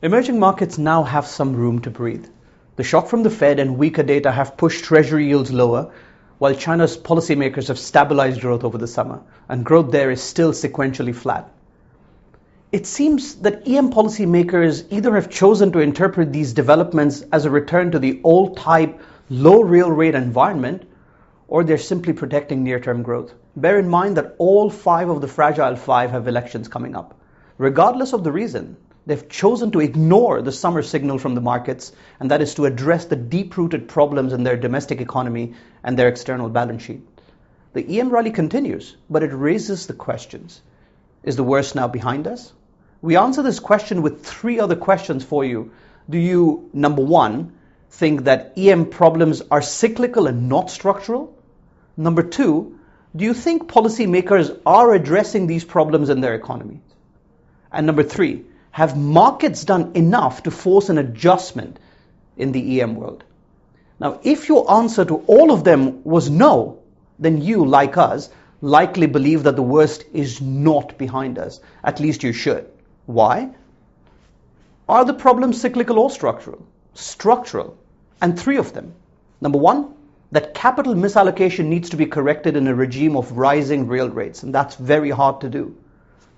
Emerging markets now have some room to breathe. The shock from the Fed and weaker data have pushed treasury yields lower, while China's policymakers have stabilized growth over the summer, and growth there is still sequentially flat. It seems that EM policymakers either have chosen to interpret these developments as a return to the old type low real rate environment, or they're simply protecting near-term growth. Bear in mind that all 5 of the Fragile 5 have elections coming up. Regardless of the reason, they've chosen to ignore the summer signal from the markets, and that is to address the deep-rooted problems in their domestic economy and their external balance sheet. The EM rally continues, but it raises the questions. Is the worst now behind us? We answer this question with 3 other questions for you. Do you, number 1, think that EM problems are cyclical and not structural? Number 2, do you think policymakers are addressing these problems in their economy? And number 3, have markets done enough to force an adjustment in the EM world? Now, if your answer to all of them was no, then you, like us, likely believe that the worst is not behind us. At least you should. Why? Are the problems cyclical or structural? Structural. And 3 of them. Number 1, that capital misallocation needs to be corrected in a regime of rising real rates, and that's very hard to do.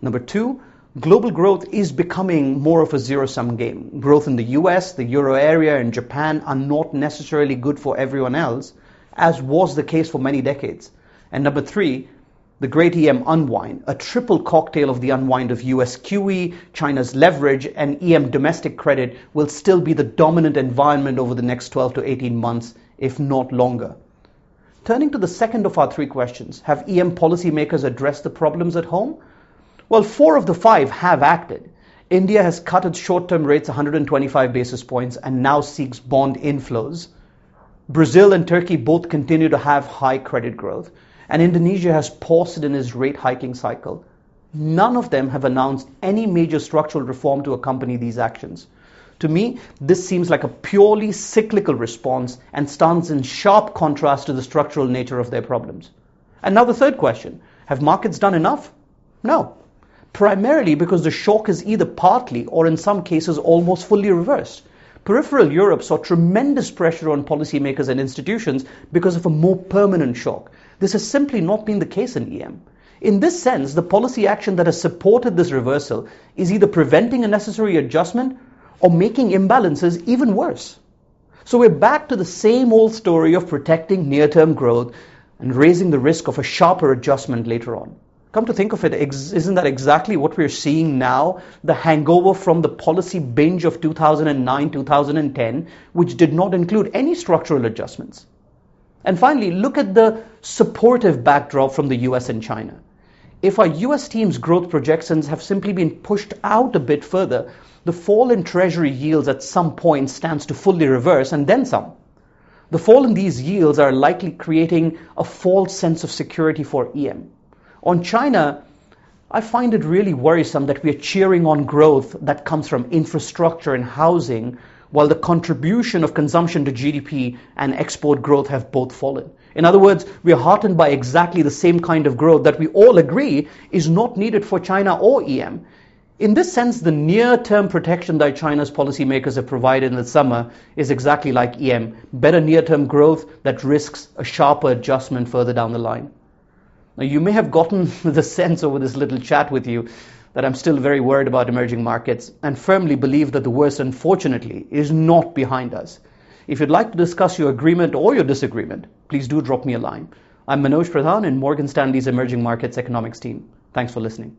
Number 2, global growth is becoming more of a zero-sum game. Growth in the US, the Euro area, and Japan are not necessarily good for everyone else, as was the case for many decades. And number 3, the great EM unwind, a triple cocktail of the unwind of US QE, China's leverage, and EM domestic credit will still be the dominant environment over the next 12 to 18 months, if not longer. Turning to the second of our 3 questions, have EM policymakers addressed the problems at home? Well, 4 of the 5 have acted. India has cut its short-term rates 125 basis points and now seeks bond inflows. Brazil and Turkey both continue to have high credit growth, and Indonesia has paused in its rate hiking cycle. None of them have announced any major structural reform to accompany these actions. To me, this seems like a purely cyclical response and stands in sharp contrast to the structural nature of their problems. And now the third question, have markets done enough? No. Primarily because the shock is either partly or in some cases almost fully reversed. Peripheral Europe saw tremendous pressure on policymakers and institutions because of a more permanent shock. This has simply not been the case in EM. In this sense, the policy action that has supported this reversal is either preventing a necessary adjustment or making imbalances even worse. So we're back to the same old story of protecting near-term growth and raising the risk of a sharper adjustment later on. Come to think of it, isn't that exactly what we're seeing now? The hangover from the policy binge of 2009-2010, which did not include any structural adjustments. And finally, look at the supportive backdrop from the US and China. If our US team's growth projections have simply been pushed out a bit further, the fall in treasury yields at some point stands to fully reverse and then some. The fall in these yields are likely creating a false sense of security for EM. On China, I find it really worrisome that we are cheering on growth that comes from infrastructure and housing, while the contribution of consumption to GDP and export growth have both fallen. In other words, we are heartened by exactly the same kind of growth that we all agree is not needed for China or EM. In this sense, the near-term protection that China's policymakers have provided in the summer is exactly like EM, better near-term growth that risks a sharper adjustment further down the line. Now, you may have gotten the sense over this little chat with you that I'm still very worried about emerging markets and firmly believe that the worst, unfortunately, is not behind us. If you'd like to discuss your agreement or your disagreement, please do drop me a line. I'm Manoj Pradhan in Morgan Stanley's Emerging Markets Economics team. Thanks for listening.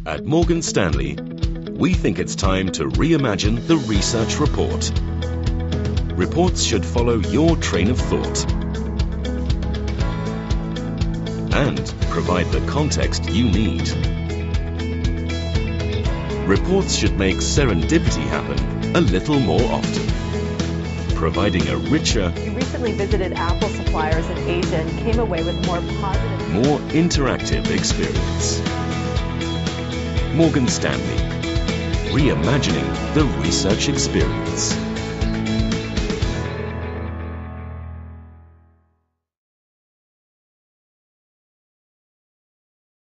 At Morgan Stanley, we think it's time to reimagine the research report. Reports should follow your train of thought and provide the context you need. Reports should make serendipity happen a little more often, providing a richer, We recently visited Apple suppliers in Asia and came away with more positive, more interactive experience. Morgan Stanley, reimagining the research experience.